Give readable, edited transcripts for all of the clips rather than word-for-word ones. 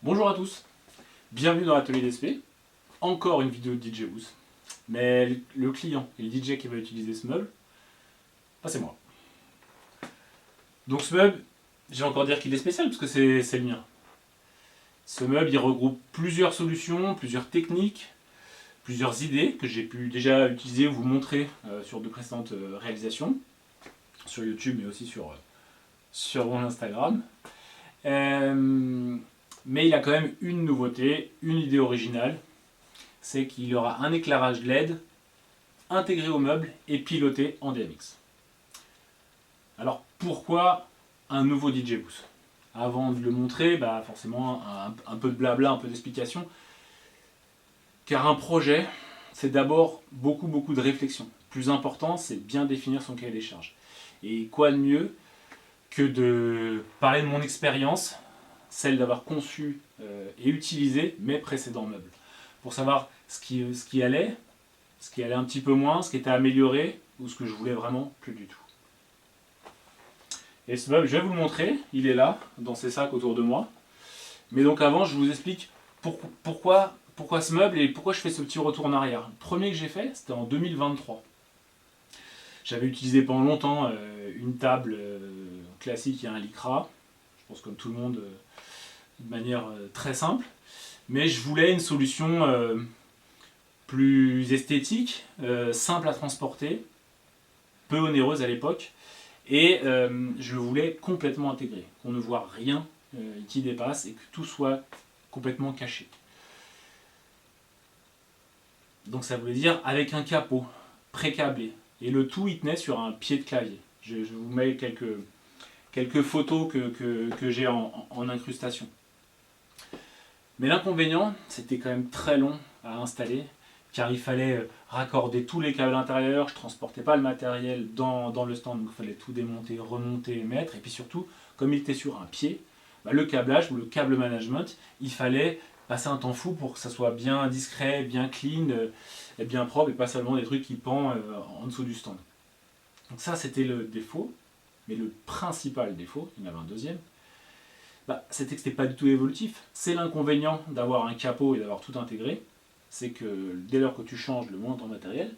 Bonjour à tous, bienvenue dans l'atelier d'SP. Encore une vidéo de DJ Booth. Mais le client et le DJ qui va utiliser ce meuble, c'est moi. Donc ce meuble, j'ai encore dire qu'il est spécial parce que c'est le mien. Ce meuble, il regroupe plusieurs solutions, plusieurs techniques, plusieurs idées que j'ai pu déjà utiliser ou vous montrer sur de précédentes réalisations, sur YouTube mais aussi sur mon Instagram. Mais il a quand même une nouveauté, une idée originale, c'est qu'il y aura un éclairage LED intégré au meuble et piloté en DMX. Alors pourquoi un nouveau DJ Booth? Avant de le montrer, forcément un peu de blabla, un peu d'explication. Car un projet, c'est d'abord beaucoup de réflexion. Le plus important, c'est bien définir son cahier des charges. Et quoi de mieux que de parler de mon expérience, celle d'avoir conçu et utilisé mes précédents meubles. Pour savoir ce qui allait un petit peu moins, ce qui était amélioré, ou ce que je voulais vraiment plus du tout. Et ce meuble, je vais vous le montrer, il est là, dans ces sacs autour de moi. Mais donc avant, je vous explique pourquoi ce meuble et pourquoi je fais ce petit retour en arrière. Le premier que j'ai fait, c'était en 2023. J'avais utilisé pendant longtemps une table classique et un Lycra, je pense comme tout le monde, de manière très simple. Mais je voulais une solution plus esthétique, simple à transporter, peu onéreuse à l'époque, et je voulais complètement intégrer, qu'on ne voit rien qui dépasse et que tout soit complètement caché. Donc ça voulait dire avec un capot pré-câblé, et le tout il tenait sur un pied de clavier. Je vous mets quelques photos que j'ai en incrustation. Mais l'inconvénient, c'était quand même très long à installer, car il fallait raccorder tous les câbles intérieurs, je ne transportais pas le matériel dans le stand, donc il fallait tout démonter, remonter, mettre, et puis surtout, comme il était sur un pied, le câblage ou le câble management, il fallait passer un temps fou pour que ça soit bien discret, bien clean, et bien propre, et pas seulement des trucs qui pendent en dessous du stand. Donc ça c'était le défaut, mais le principal défaut, il y en avait un deuxième, c'était que c'était pas du tout évolutif. C'est l'inconvénient d'avoir un capot et d'avoir tout intégré, c'est que dès lors que tu changes le moindre matériel,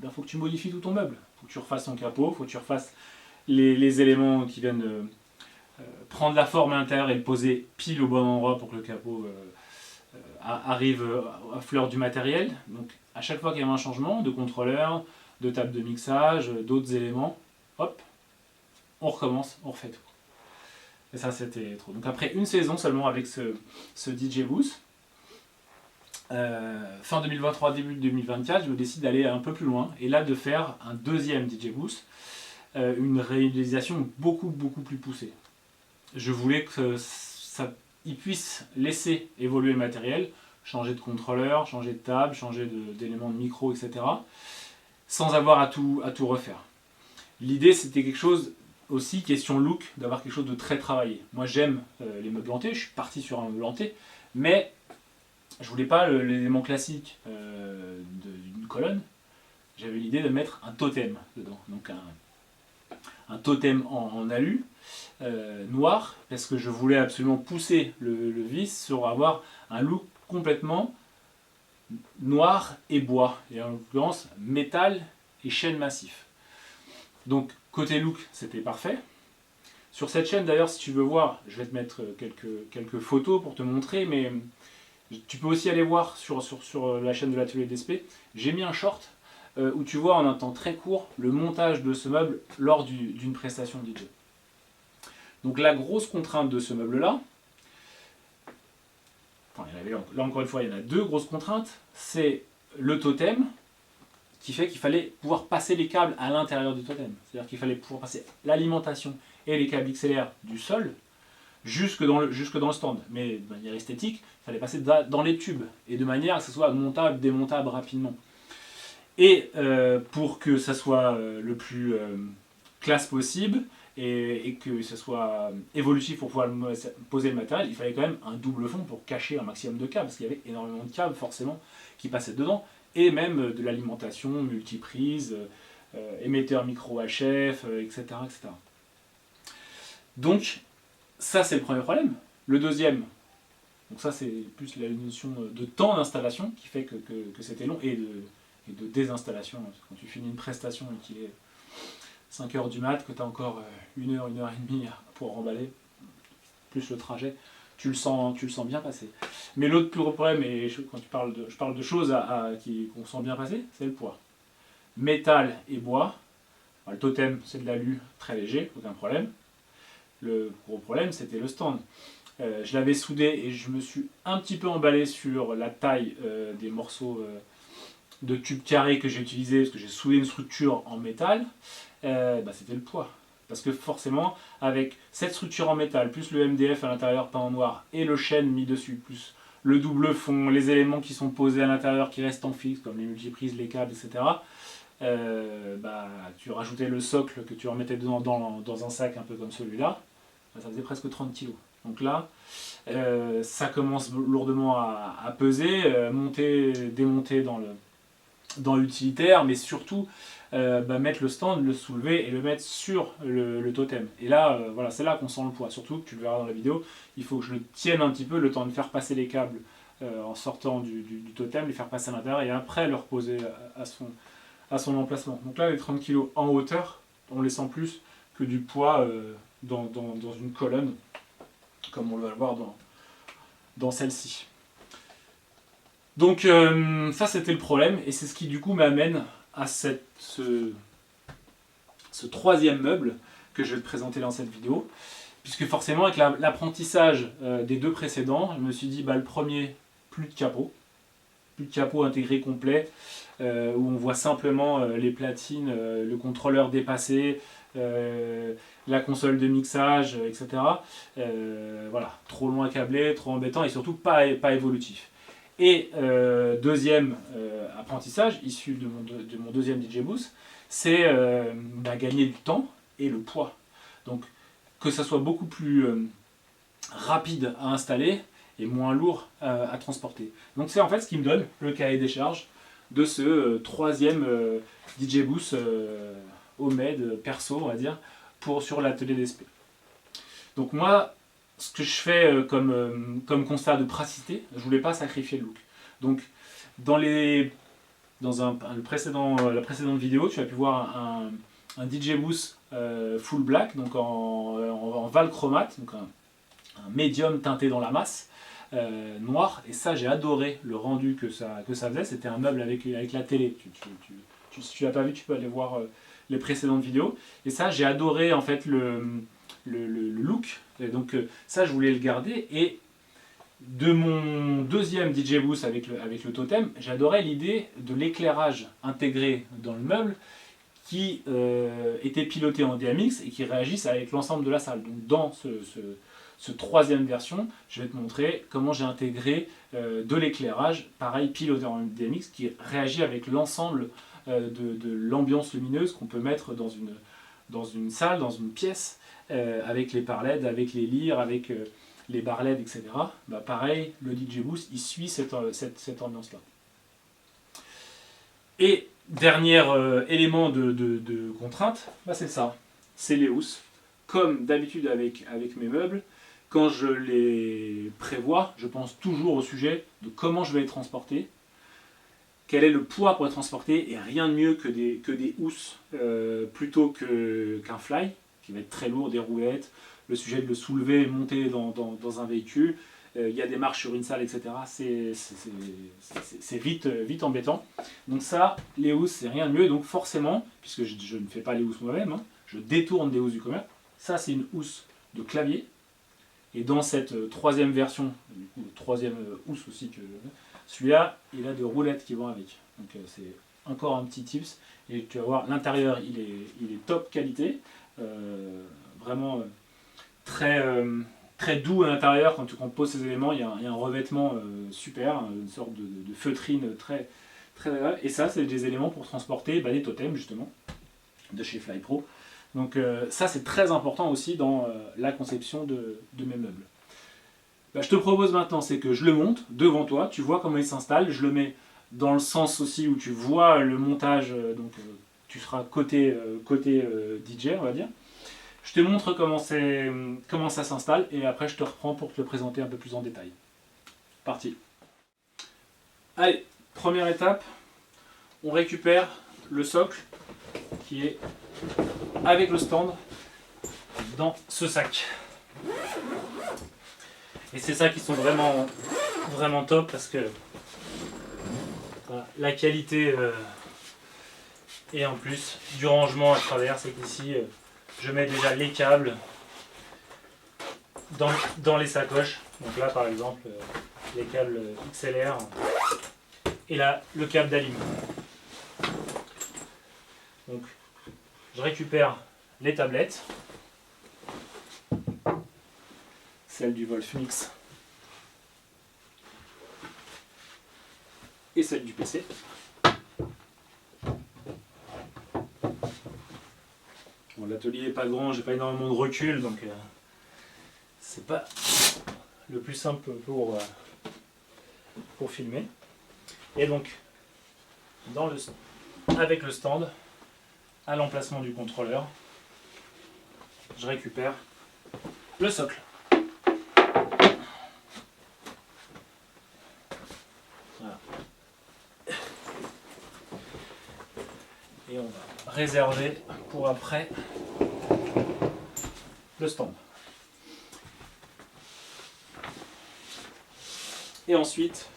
il faut que tu modifies tout ton meuble. Il faut que tu refasses ton capot, il faut que tu refasses les éléments qui viennent prendre la forme à l'intérieur et le poser pile au bon endroit pour que le capot arrive à fleur du matériel. Donc à chaque fois qu'il y avait un changement de contrôleur, de table de mixage, d'autres éléments, hop, on recommence, on refait tout. Et ça c'était trop. Donc après une saison seulement avec ce DJ Booth, fin 2023, début 2024, je me décide d'aller un peu plus loin et là de faire un deuxième DJ Booth, une réalisation beaucoup plus poussée. Je voulais que il puisse laisser évoluer le matériel, changer de contrôleur, changer de table, changer d'éléments de micro, etc. sans avoir à tout refaire. L'idée c'était quelque chose aussi, question look, d'avoir quelque chose de très travaillé. Moi j'aime les meubles hantés, je suis parti sur un meuble hanté, mais je voulais pas l'élément classique d'une colonne, j'avais l'idée de mettre un totem dedans, donc un totem en alu noir, parce que je voulais absolument pousser le vis sur avoir un look complètement noir et bois, et en l'occurrence métal et chêne massif. Donc côté look c'était parfait. Sur cette chaîne d'ailleurs, si tu veux voir, je vais te mettre quelques photos pour te montrer, mais tu peux aussi aller voir sur la chaîne de l'atelier d'SP, j'ai mis un short où tu vois en un temps très court le montage de ce meuble lors d'une prestation DJ. Donc la grosse contrainte de ce meuble-là, là encore une fois il y en a deux grosses contraintes, c'est le totem qui fait qu'il fallait pouvoir passer les câbles à l'intérieur du totem. C'est-à-dire qu'il fallait pouvoir passer l'alimentation et les câbles XLR du sol jusque dans le stand. Mais de manière esthétique, il fallait passer dans les tubes et de manière à ce que ce soit montable, démontable rapidement. Et pour que ça soit le plus classe possible et que ça soit évolutif pour pouvoir poser le matériel, il fallait quand même un double fond pour cacher un maximum de câbles, parce qu'il y avait énormément de câbles forcément qui passaient dedans, et même de l'alimentation, multiprise, émetteur micro HF, etc., etc. Donc ça c'est le premier problème. Le deuxième, Donc ça c'est plus la notion de temps d'installation qui fait que c'était long, et de désinstallation. Quand tu finis une prestation et qu'il est 5 heures du mat, que tu as encore 1 heure, 1 heure et demie pour remballer, plus le trajet, tu le sens bien passer. Mais l'autre plus gros problème, et quand je parle de choses qu'on sent bien passer, c'est le poids. Métal et bois. Le totem, c'est de l'alu très léger, aucun problème. Le gros problème, c'était le stand. Je l'avais soudé et je me suis un petit peu emballé sur la taille des morceaux de tubes carrés que j'ai utilisés, parce que j'ai soudé une structure en métal. C'était le poids. Parce que forcément, avec cette structure en métal, plus le MDF à l'intérieur peint en noir, et le chêne mis dessus, plus le double fond, les éléments qui sont posés à l'intérieur qui restent en fixe, comme les multiprises, les câbles, etc., tu rajoutais le socle que tu remettais dans un sac un peu comme celui-là, ça faisait presque 30 kg. Donc là, ça commence lourdement à peser, monter, démonter dans l'utilitaire, mais surtout mettre le stand, le soulever et le mettre sur le totem. Et là, voilà, c'est là qu'on sent le poids. Surtout, tu le verras dans la vidéo, il faut que je le tienne un petit peu, le temps de faire passer les câbles en sortant du totem, les faire passer à l'intérieur et après le reposer à son emplacement. Donc là, les 30 kg en hauteur, on les sent plus que du poids dans une colonne, comme on va le voir dans celle-ci. Donc ça, c'était le problème, et c'est ce qui du coup m'amène à ce troisième meuble que je vais te présenter dans cette vidéo, puisque forcément avec l'apprentissage des deux précédents, je me suis dit le premier, plus de capot intégré complet, où on voit simplement les platines, le contrôleur dépassé, la console de mixage, etc. Voilà, trop loin câblé, trop embêtant et surtout pas évolutif. Et deuxième apprentissage, issu de mon deuxième DJ Boost, c'est gagner du temps et le poids. Donc que ça soit beaucoup plus rapide à installer et moins lourd à transporter. Donc c'est en fait ce qui me donne le cahier des charges de ce troisième DJ Boost homemade perso, on va dire, sur l'atelier d'SP. Donc moi, ce que je fais comme constat de praticité, je voulais pas sacrifier le look. Donc la précédente vidéo, tu as pu voir un DJ Boost full black, donc en val chromate, donc un médium teinté dans la masse, noir, et ça j'ai adoré le rendu que ça faisait. C'était un meuble avec la télé. Si tu l'as pas vu, tu peux aller voir les précédentes vidéos. Et ça j'ai adoré en fait le look. Et donc ça je voulais le garder. Et de mon deuxième DJ Boost avec le totem, j'adorais l'idée de l'éclairage intégré dans le meuble qui était piloté en DMX et qui réagisse avec l'ensemble de la salle. Donc dans ce troisième version, je vais te montrer comment j'ai intégré de l'éclairage, pareil, piloté en DMX, qui réagit avec l'ensemble de l'ambiance lumineuse qu'on peut mettre dans une salle, dans une pièce, avec les par LED, avec les lyres, avec les bar LED, etc. Pareil, le DJ Boost, il suit cette ambiance-là. Et dernier élément de contrainte, c'est ça, c'est les housses. Comme d'habitude avec mes meubles, quand je les prévois, je pense toujours au sujet de comment je vais les transporter, quel est le poids pour les transporter, et rien de mieux que des housses plutôt qu'un fly, qui va être très lourd, des roulettes, le sujet de le soulever et monter dans un véhicule, il y a des marches sur une salle, etc. C'est vite embêtant. Donc ça, les housses, c'est rien de mieux. Donc forcément, puisque je ne fais pas les housses moi-même, je détourne des housses du commerce. Ça, c'est une housse de clavier. Et dans cette troisième version, du coup, troisième housse aussi, celui-là, il a de roulettes qui vont avec. Donc c'est encore un petit tips. Et tu vas voir, l'intérieur, il est top qualité. Vraiment très doux à l'intérieur. Quand on pose ces éléments, il y a un revêtement super, une sorte de feutrine très agréable. Et ça, c'est des éléments pour transporter des totems, justement, de chez Flypro. Donc ça, c'est très important aussi dans la conception de mes meubles. Je te propose maintenant, c'est que je le monte devant toi, tu vois comment il s'installe, je le mets dans le sens aussi où tu vois le montage, donc tu seras côté DJ, on va dire. Je te montre comment ça s'installe et après je te reprends pour te le présenter un peu plus en détail. parti. Allez, première étape, on récupère le socle qui est avec le stand dans ce sac. Et c'est ça qui sont vraiment top parce que voilà, la qualité et en plus du rangement à travers, c'est qu'ici je mets déjà les câbles dans les sacoches. Donc là par exemple les câbles XLR et là le câble d'Alim. Donc je récupère les tablettes, celle du Wolfmix et celle du PC. Bon, l'atelier n'est pas grand, j'ai pas énormément de recul, donc c'est pas le plus simple pour filmer. Et donc, avec le stand, à l'emplacement du contrôleur, je récupère le socle. Voilà. Et on va réserver pour après le stand. Et ensuite,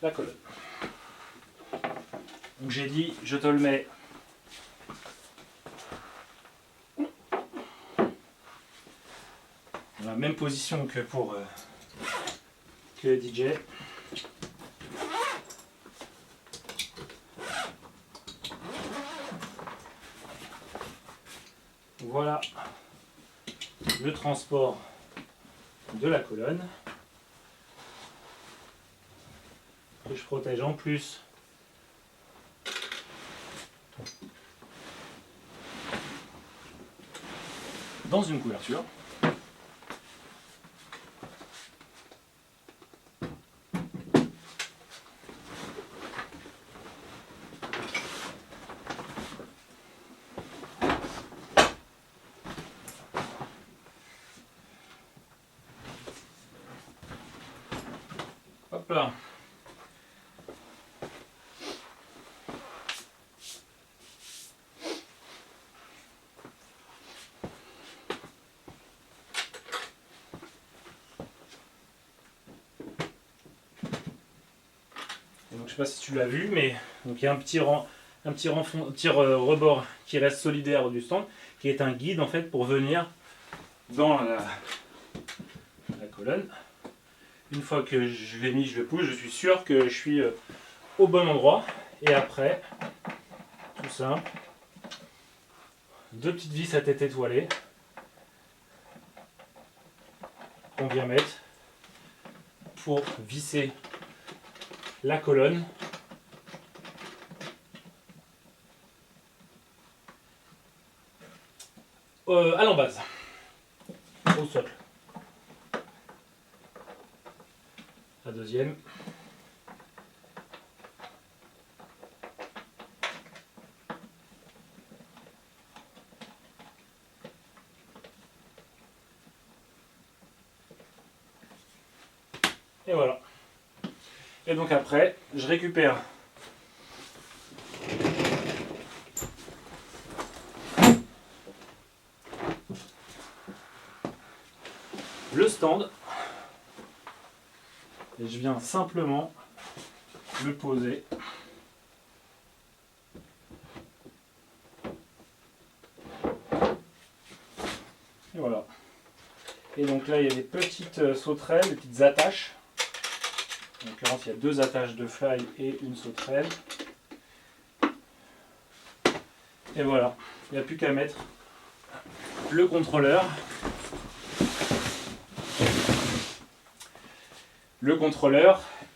la colonne. Donc j'ai dit, je te le mets dans la même position que pour que le DJ. Voilà le transport de la colonne que je protège en plus dans une couverture. Hop là. Et donc, je sais pas si tu l'as vu, mais donc il y a un petit rebord qui reste solidaire du stand, qui est un guide en fait pour venir dans la colonne. Une fois que je l'ai mis, je le pousse, je suis sûr que je suis au bon endroit. Et après, tout simple, deux petites vis à tête étoilée qu'on vient mettre pour visser la colonne à l'embase, au socle. La deuxième. Et voilà. Et donc après, je récupère le stand et je viens simplement le poser et voilà. Et donc là il y a des petites sauterelles, des petites attaches. En l'occurrence il y a deux attaches de fly et une sauterelle. Et voilà, il n'y a plus qu'à mettre le contrôleur.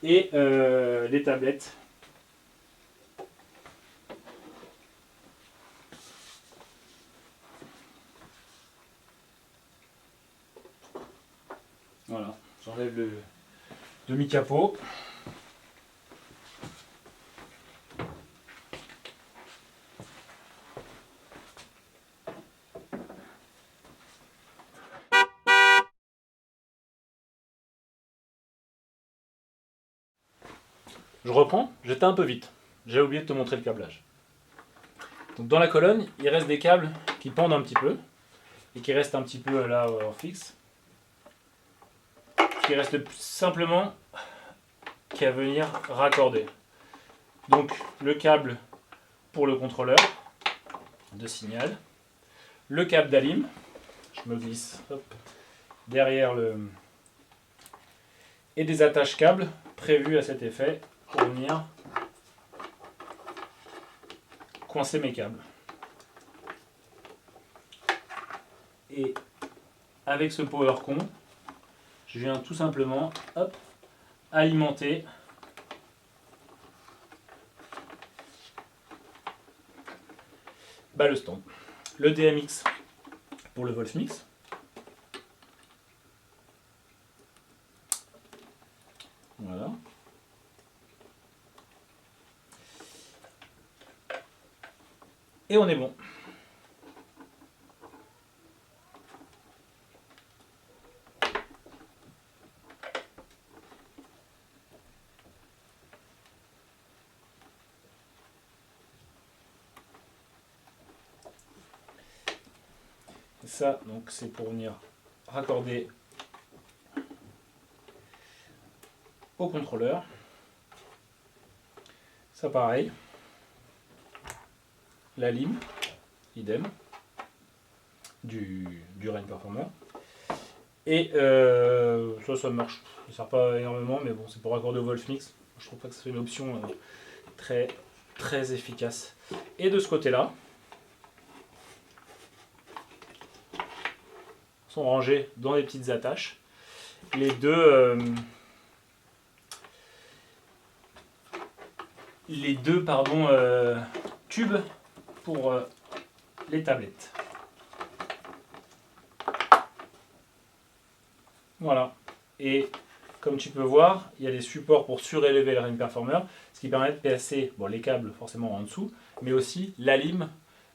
Et les tablettes. Voilà, j'enlève le demi-capot. Je reprends, j'étais un peu vite. J'ai oublié de te montrer le câblage. Donc dans la colonne, il reste des câbles qui pendent un petit peu et qui restent un petit peu là en fixe. Qui reste simplement qu'à venir raccorder. Donc le câble pour le contrôleur de signal, le câble d'alim, je me glisse hop, derrière le... et des attaches câbles prévues à cet effet pour venir coincer mes câbles. Et avec ce power con, je viens tout simplement hop, alimenter le stand. Le DMX pour le Wolfmix. Voilà. Et on est bon. Ça, donc, c'est pour venir raccorder au contrôleur. Ça, pareil. La lime, idem, du Rain Performer. Et ça marche. Ça ne sert pas énormément, mais bon, c'est pour raccorder au Wolfmix. Je trouve pas que c'est une option très efficace. Et de ce côté-là, sont rangés dans des petites attaches les deux tubes pour les tablettes. Voilà. Et comme tu peux voir, il y a des supports pour surélever le Rain Performer, ce qui permet de placer les câbles forcément en dessous, mais aussi la lime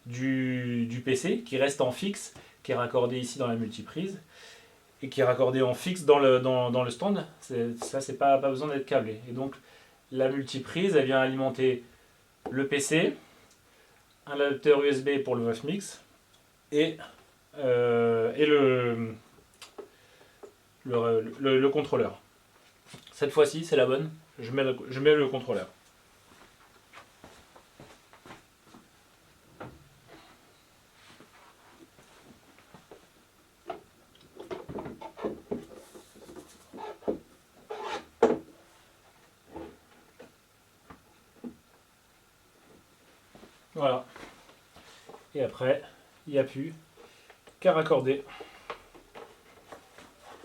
du PC qui reste en fixe, qui est raccordé ici dans la multiprise et qui est raccordé en fixe dans le stand. Ça, c'est pas besoin d'être câblé. Et donc, la multiprise, elle vient alimenter le PC, un adapteur USB pour le Wolfmix et le contrôleur. Cette fois-ci, c'est la bonne. Je mets le contrôleur. Voilà. Et après, il n'y a plus qu'à raccorder.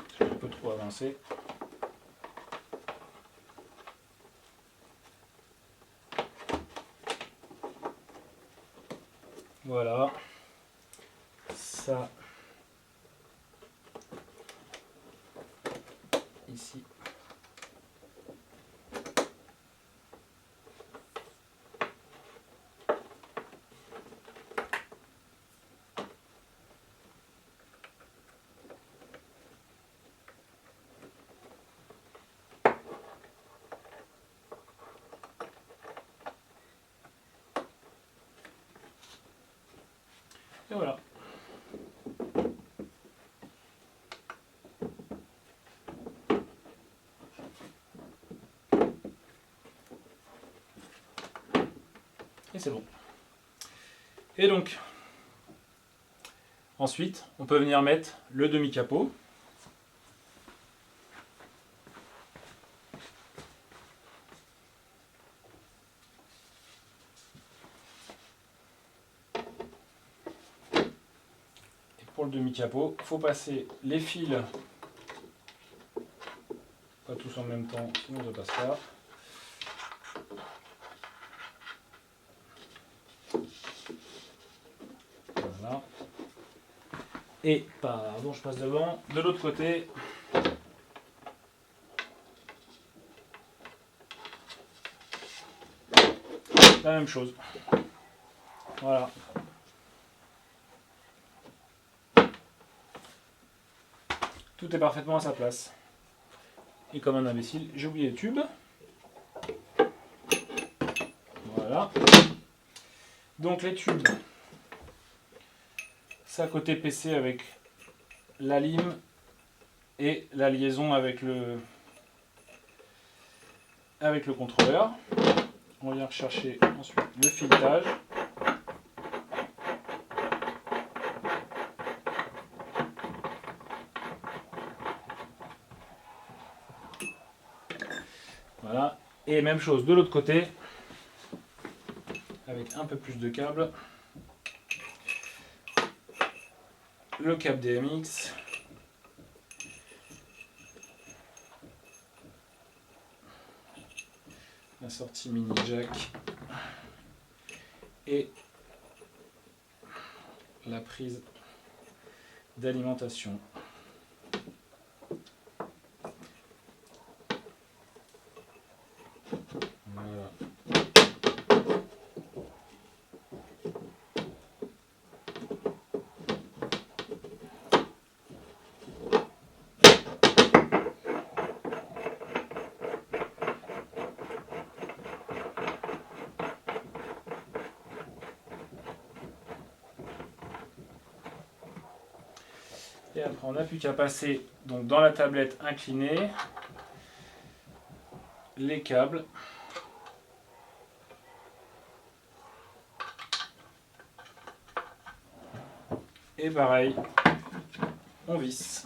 Je suis un peu trop avancé. Voilà. Ça. Ici. Et voilà. Et c'est bon. Et donc, ensuite, on peut venir mettre le demi-capot. Pour le demi-capot, il faut passer les fils, pas tous en même temps, sinon ça passe pas. Voilà. Et, pardon, je passe devant, de l'autre côté, la même chose. Voilà. Tout est parfaitement à sa place. Et comme un imbécile, j'ai oublié le tube. Voilà. Donc les tubes, ça côté PC avec la lime et la liaison avec le contrôleur. On vient rechercher ensuite le filetage. Voilà. Et même chose de l'autre côté, avec un peu plus de câble. Le câble DMX. La sortie mini jack. Et la prise d'alimentation. Voilà. Et après, on n'a plus qu'à passer donc, dans la tablette inclinée les câbles. Et pareil, on visse.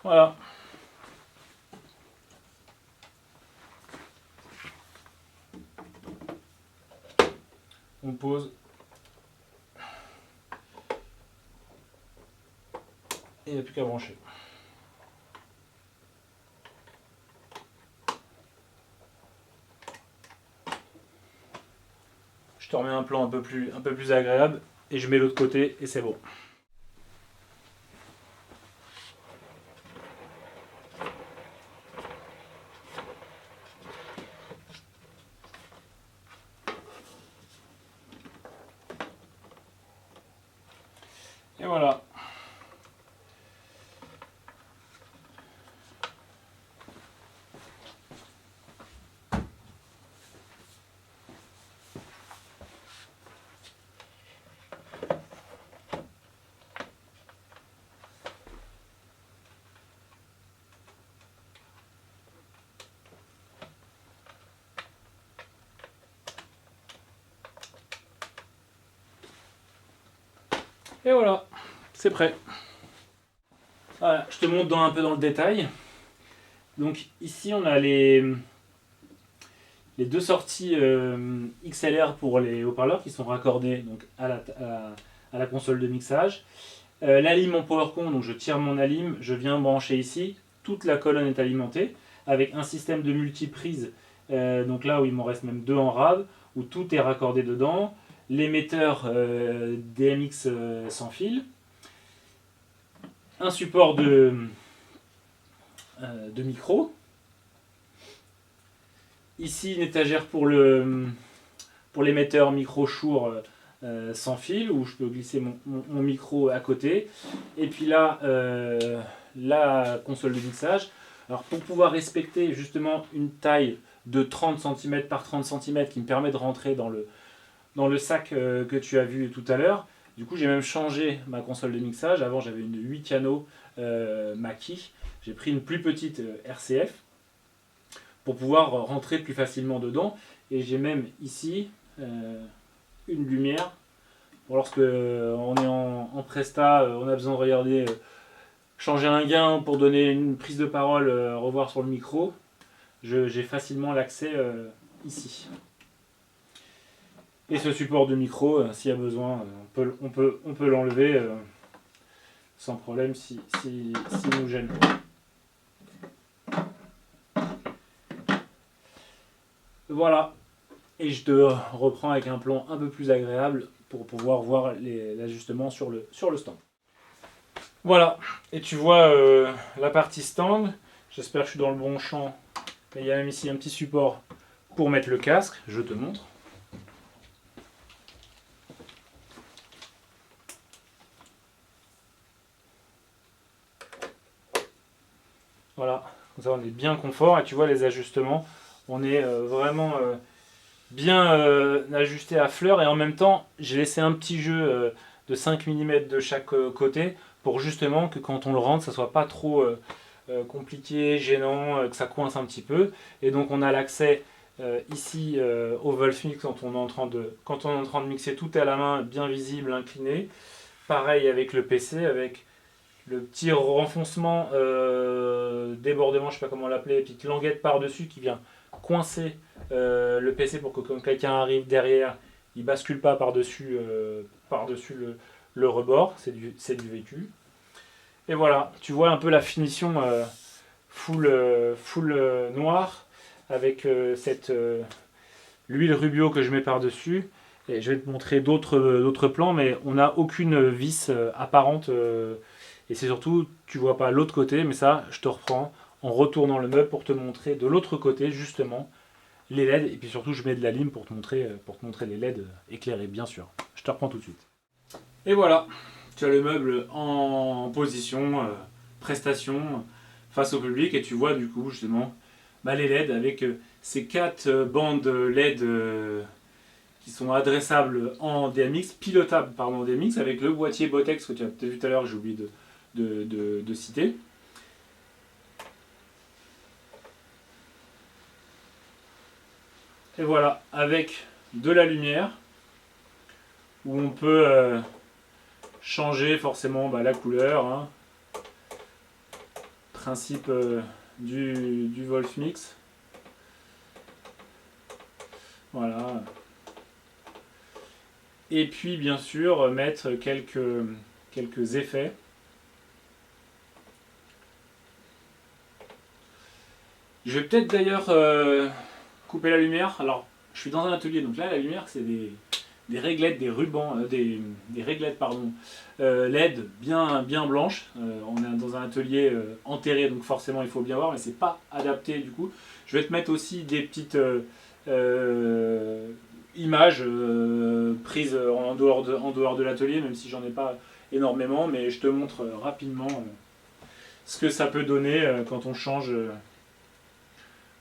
Voilà. On pose. Et il n'y a plus qu'à brancher. Je te remets un plan un peu plus agréable et je mets l'autre côté et c'est bon. Et voilà. Et voilà, c'est prêt. Voilà, je te montre un peu dans le détail. Donc ici on a les deux sorties XLR pour les haut-parleurs qui sont raccordés donc, à la console de mixage. L'alim en PowerCon, donc je tire mon alim, je viens brancher ici. Toute la colonne est alimentée avec un système de multiprise. Donc là où il m'en reste même 2 en RAV, où tout est raccordé dedans. L'émetteur DMX sans fil. Un support de micro. Ici une étagère pour l'émetteur micro Shure sans fil où je peux glisser mon micro à côté. Et puis là, la console de mixage. Alors pour pouvoir respecter justement une taille de 30 cm par 30 cm qui me permet de rentrer dans le sac que tu as vu tout à l'heure. Du coup j'ai même changé ma console de mixage. Avant j'avais une 8 canaux Mackie. J'ai pris une plus petite RCF pour pouvoir rentrer plus facilement dedans. Et j'ai même ici une lumière. Bon, lorsque on est en presta, on a besoin de regarder, changer un gain pour donner une prise de parole, revoir sur le micro. J'ai facilement l'accès ici. Et ce support de micro, s'il y a besoin, on peut l'enlever sans problème s'il nous gêne. Voilà, et je te reprends avec un plan un peu plus agréable pour pouvoir voir l'ajustement sur le stand. Voilà, et tu vois la partie stand, j'espère que je suis dans le bon champ, mais il y a même ici un petit support pour mettre le casque, je te montre. Voilà, comme ça on est bien confort et tu vois les ajustements, on est vraiment bien ajusté à fleur et en même temps j'ai laissé un petit jeu de 5 mm de chaque côté pour justement que quand on le rentre ça soit pas trop compliqué, gênant, que ça coince un petit peu et donc on a l'accès ici au Wolfmix quand on est en train de mixer, tout est à la main, bien visible, incliné. Pareil avec le PC, avec le petit renfoncement, débordement, je sais pas comment l'appeler, petite languette par-dessus qui vient coincer le PC pour que quand quelqu'un arrive derrière, il bascule pas par-dessus le rebord, c'est du vécu. Et voilà, tu vois un peu la finition full noir avec l'huile Rubio que je mets par-dessus. Et je vais te montrer d'autres plans, mais on n'a aucune vis apparente. Et c'est surtout, tu vois pas l'autre côté, mais ça, je te reprends en retournant le meuble pour te montrer de l'autre côté, justement, les LED. Et puis surtout, je mets de la lime pour te montrer les LED éclairés, bien sûr. Je te reprends tout de suite. Et voilà, tu as le meuble en position, prestation, face au public, et tu vois du coup, justement, les LED avec ces 4 bandes LED qui sont adressables en DMX, pilotables pardon, en DMX, avec le boîtier Botex que tu as peut-être vu tout à l'heure, j'ai oublié de citer. Et voilà, avec de la lumière, où on peut changer forcément la couleur. Hein. Principe du Wolfmix. Voilà. Et puis bien sûr mettre quelques effets. Je vais peut-être d'ailleurs couper la lumière. Alors je suis dans un atelier, donc là la lumière c'est des réglettes, des rubans, des réglettes LED bien blanches. On est dans un atelier enterré, donc forcément il faut bien voir, mais c'est pas adapté du coup. Je vais te mettre aussi des petites images prises en dehors de l'atelier, même si j'en ai pas énormément, mais je te montre rapidement ce que ça peut donner quand on change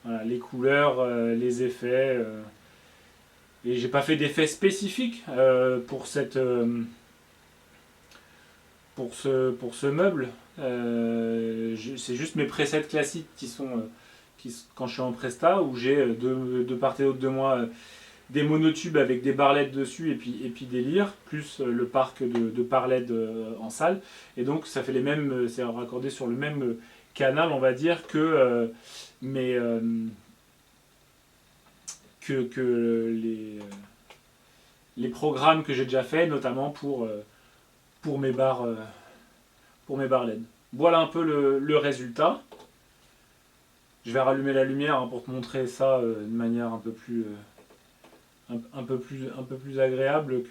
voilà, les couleurs, les effets. Et j'ai pas fait d'effet spécifique pour ce meuble. C'est juste mes presets classiques qui sont quand je suis en presta, où j'ai de part et d'autre de moi des monotubes avec des barres LED dessus et puis des lyres, plus le parc de barres LED en salle. Et donc ça fait les mêmes, c'est raccordé sur le même canal, on va dire, que mes que les programmes que j'ai déjà fait, notamment pour mes barres LED. Voilà un peu le résultat. Je vais rallumer la lumière pour te montrer ça de manière un peu plus agréable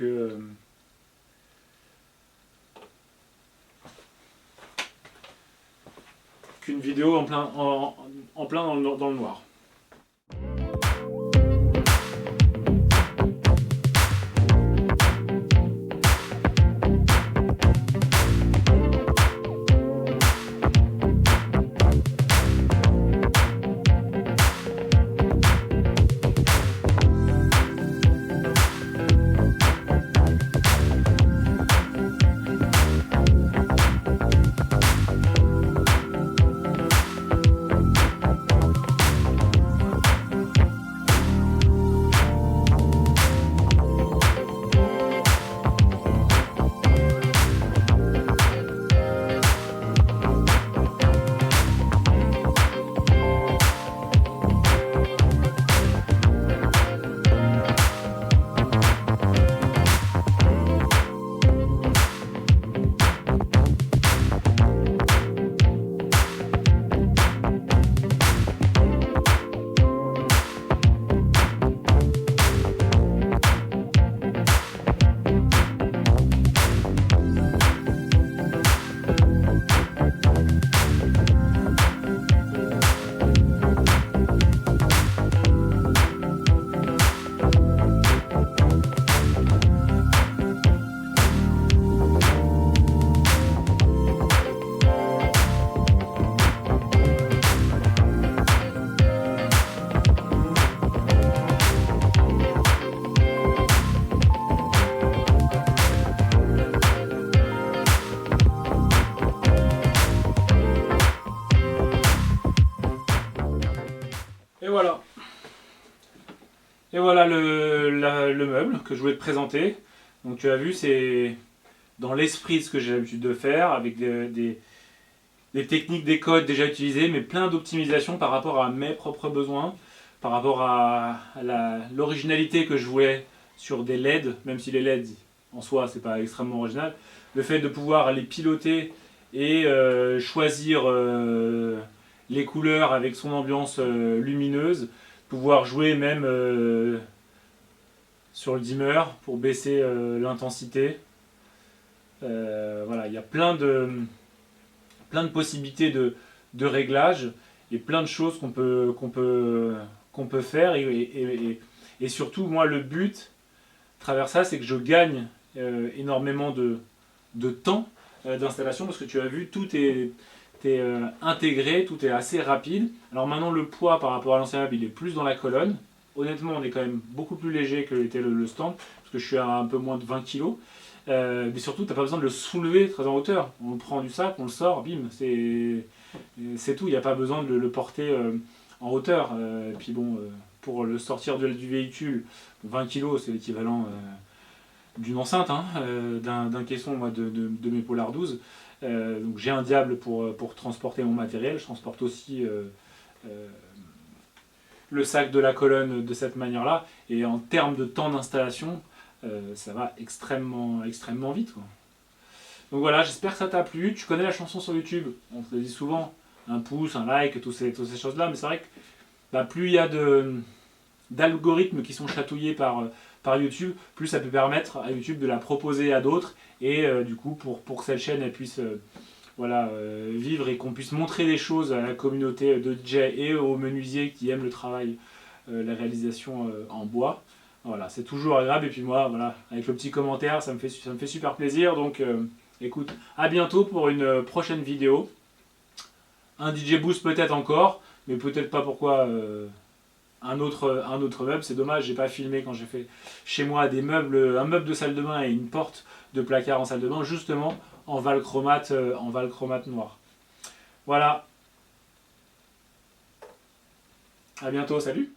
qu'une vidéo en plein dans le noir. voilà. Et voilà le meuble que je voulais te présenter. Donc tu as vu, c'est dans l'esprit de ce que j'ai l'habitude de faire, avec des techniques, des codes déjà utilisés, mais plein d'optimisation par rapport à mes propres besoins, par rapport à l'originalité que je voulais sur des LED, même si les LED en soi c'est pas extrêmement original, le fait de pouvoir les piloter et choisir les couleurs avec son ambiance lumineuse, pouvoir jouer même sur le dimmer pour baisser l'intensité. Voilà, il y a plein de possibilités de réglages et plein de choses qu'on peut faire et surtout moi le but à travers ça c'est que je gagne énormément de temps d'installation parce que tu as vu tout est intégré, tout est assez rapide. Alors maintenant le poids par rapport à l'ancien meuble il est plus dans la colonne. Honnêtement on est quand même beaucoup plus léger que l'était le stand parce que je suis à un peu moins de 20 kg. Mais surtout, tu n'as pas besoin de le soulever très en hauteur. On le prend du sac, on le sort, bim, c'est tout. Il n'y a pas besoin de le porter en hauteur. Et puis bon, pour le sortir du véhicule, 20 kg, c'est l'équivalent d'une enceinte, hein, d'un caisson moi, de mes Polar 12. Donc j'ai un diable pour transporter mon matériel. Je transporte aussi le sac de la colonne de cette manière-là. Et en termes de temps d'installation, ça va extrêmement vite quoi. Donc voilà, j'espère que ça t'a plu. Tu connais la chanson sur YouTube, on te le dit souvent, un pouce, un like, toutes ces choses là, mais c'est vrai que bah, plus il y a d'algorithmes qui sont chatouillés par YouTube, plus ça peut permettre à YouTube de la proposer à d'autres et du coup pour que cette chaîne elle puisse voilà, vivre et qu'on puisse montrer des choses à la communauté de DJ et aux menuisiers qui aiment le travail, la réalisation en bois. Voilà, c'est toujours agréable et puis moi, voilà, avec le petit commentaire, ça me fait super plaisir. Donc, écoute, à bientôt pour une prochaine vidéo. Un DJ Boost peut-être encore, mais peut-être pas pourquoi un autre meuble. C'est dommage, j'ai pas filmé quand j'ai fait chez moi des meubles, un meuble de salle de bain et une porte de placard en salle de bain, justement en valchromate noir. Voilà. À bientôt, salut!